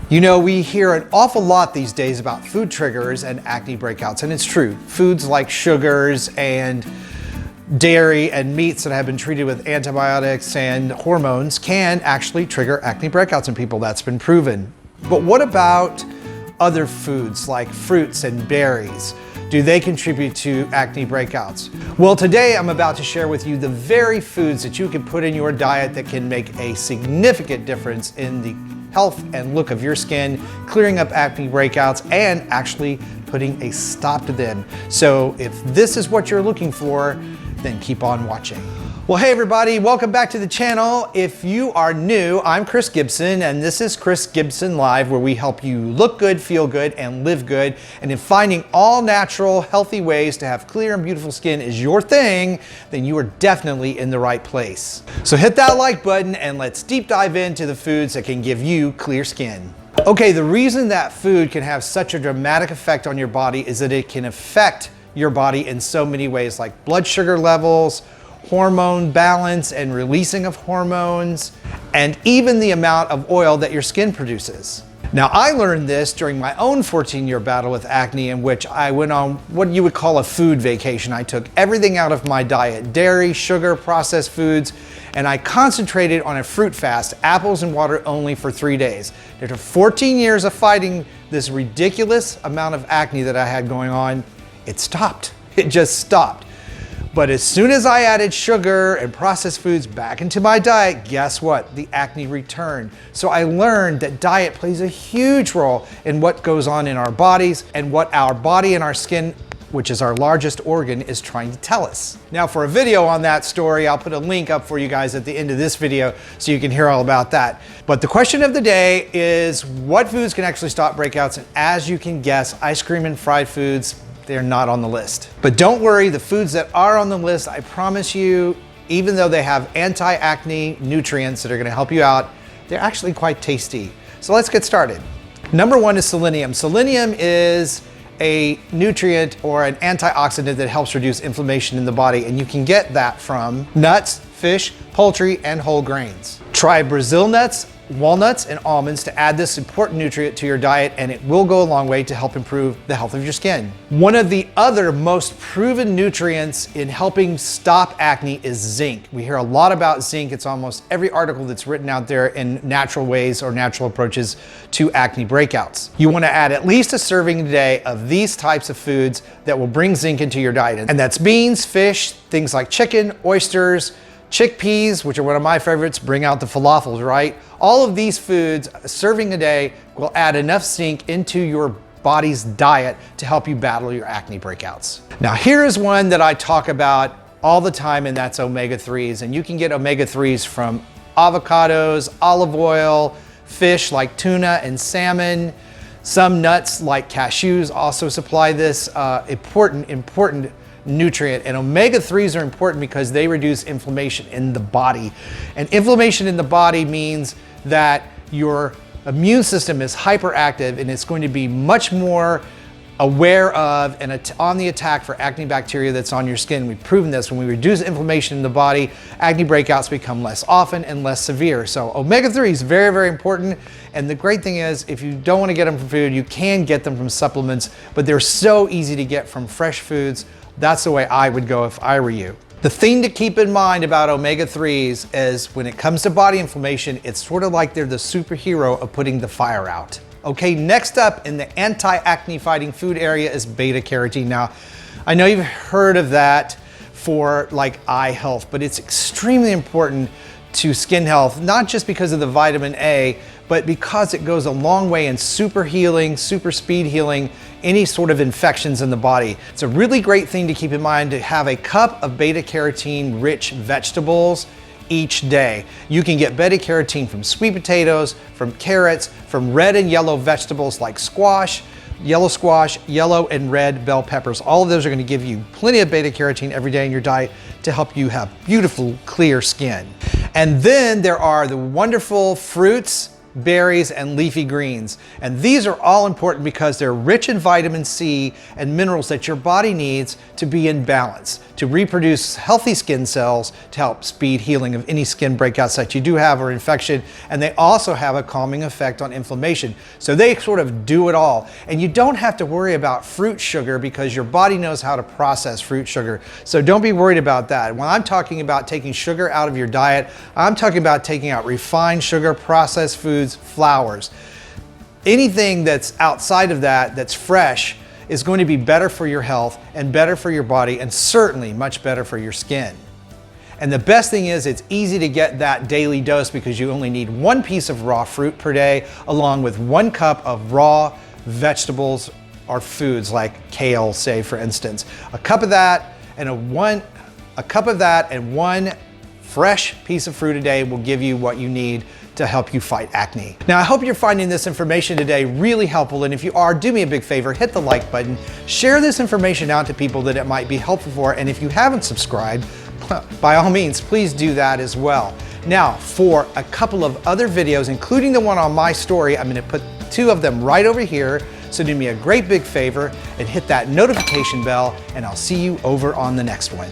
You know, we hear an awful lot these days about food triggers and acne breakouts, and it's true. Foods like sugars and dairy and meats that have been treated with antibiotics and hormones can actually trigger acne breakouts in people. That's been proven. But what about other foods like fruits and berries? Do they contribute to acne breakouts? Well, today I'm about to share with you the very foods that you can put in your diet that can make a significant difference in the health and look of your skin, clearing up acne breakouts, and actually putting a stop to them. So if this is what you're looking for, then keep on watching. Well, hey everybody, welcome back to the channel. If you are new, I'm Chris Gibson, and this is Chris Gibson Live, where we help you look good, feel good, and live good. And if finding all natural, healthy ways to have clear and beautiful skin is your thing, then you are definitely in the right place. So hit that like button and let's deep dive into the foods that can give you clear skin. Okay, the reason that food can have such a dramatic effect on your body is that it can affect your body in so many ways, like blood sugar levels, hormone balance and releasing of hormones, and even the amount of oil that your skin produces. Now, I learned this during my own 14-year battle with acne, in which I went on what you would call a food vacation. I took everything out of my diet, dairy, sugar, processed foods, and I concentrated on a fruit fast, apples and water only, for 3 days. After 14 years of fighting this ridiculous amount of acne that I had going on, it stopped. It just stopped. But as soon as I added sugar and processed foods back into my diet, guess what? The acne returned. So I learned that diet plays a huge role in what goes on in our bodies and what our body and our skin, which is our largest organ, is trying to tell us. Now, for a video on that story, I'll put a link up for you guys at the end of this video so you can hear all about that. But the question of the day is, what foods can actually stop breakouts? And as you can guess, ice cream and fried foods, they're not on the list. But don't worry, the foods that are on the list, I promise you, even though they have anti-acne nutrients that are gonna help you out, they're actually quite tasty. So let's get started. Number one is selenium. Selenium is a nutrient or an antioxidant that helps reduce inflammation in the body, and you can get that from nuts, fish, poultry, and whole grains. Try Brazil nuts, walnuts, and almonds to add this important nutrient to your diet, and it will go a long way to help improve the health of your skin. One of the other most proven nutrients in helping stop acne is zinc. We hear a lot about zinc. It's almost every article that's written out there in natural ways or natural approaches to acne breakouts. You want to add at least a serving a day of these types of foods that will bring zinc into your diet, and that's beans, fish, things like chicken, oysters, chickpeas, which are one of my favorites. Bring out the falafels, right? All of these foods, a serving a day, will add enough zinc into your body's diet to help you battle your acne breakouts. Now, here is one that I talk about all the time, and that's omega-3s. And you can get omega-3s from avocados, olive oil, fish like tuna and salmon. Some nuts like cashews also supply this important nutrient. And omega-3s are important because they reduce inflammation in the body. And inflammation in the body means that your immune system is hyperactive, and it's going to be much more aware of and on the attack for acne bacteria that's on your skin. We've proven this. When we reduce inflammation in the body, acne breakouts become less often and less severe. So omega-3 is very, very important. And the great thing is, if you don't want to get them from food, you can get them from supplements, but they're so easy to get from fresh foods. That's the way I would go if I were you. The thing to keep in mind about omega-3s is when it comes to body inflammation, it's sort of like they're the superhero of putting the fire out. Okay, next up in the anti-acne fighting food area is beta carotene. Now, I know you've heard of that for like eye health, but it's extremely important to skin health, not just because of the vitamin A, but because it goes a long way in super healing, super speed healing any sort of infections in the body. It's a really great thing to keep in mind to have a cup of beta carotene rich vegetables each day. You can get beta carotene from sweet potatoes, from carrots, from red and yellow vegetables like squash, yellow and red bell peppers. All of those are going to give you plenty of beta carotene every day in your diet to help you have beautiful, clear skin. And then there are the wonderful fruits berries, and leafy greens. And these are all important because they're rich in vitamin C and minerals that your body needs to be in balance, to reproduce healthy skin cells, to help speed healing of any skin breakouts that you do have or infection. And they also have a calming effect on inflammation. So they sort of do it all. And you don't have to worry about fruit sugar because your body knows how to process fruit sugar. So don't be worried about that. When I'm talking about taking sugar out of your diet, I'm talking about taking out refined sugar, processed foods, flours. Anything that's outside of that, that's fresh, is going to be better for your health and better for your body, and certainly much better for your skin. And the best thing is it's easy to get that daily dose because you only need 1 piece of raw fruit per day, along with 1 cup of raw vegetables or foods like kale, say for instance. A cup of that and one fresh piece of fruit a day will give you what you need to help you fight acne. Now, I hope you're finding this information today really helpful, and if you are, do me a big favor, hit the like button, share this information out to people that it might be helpful for, and if you haven't subscribed, by all means, please do that as well. Now, for a couple of other videos, including the one on my story, I'm gonna put 2 of them right over here, so do me a great big favor and hit that notification bell, and I'll see you over on the next one.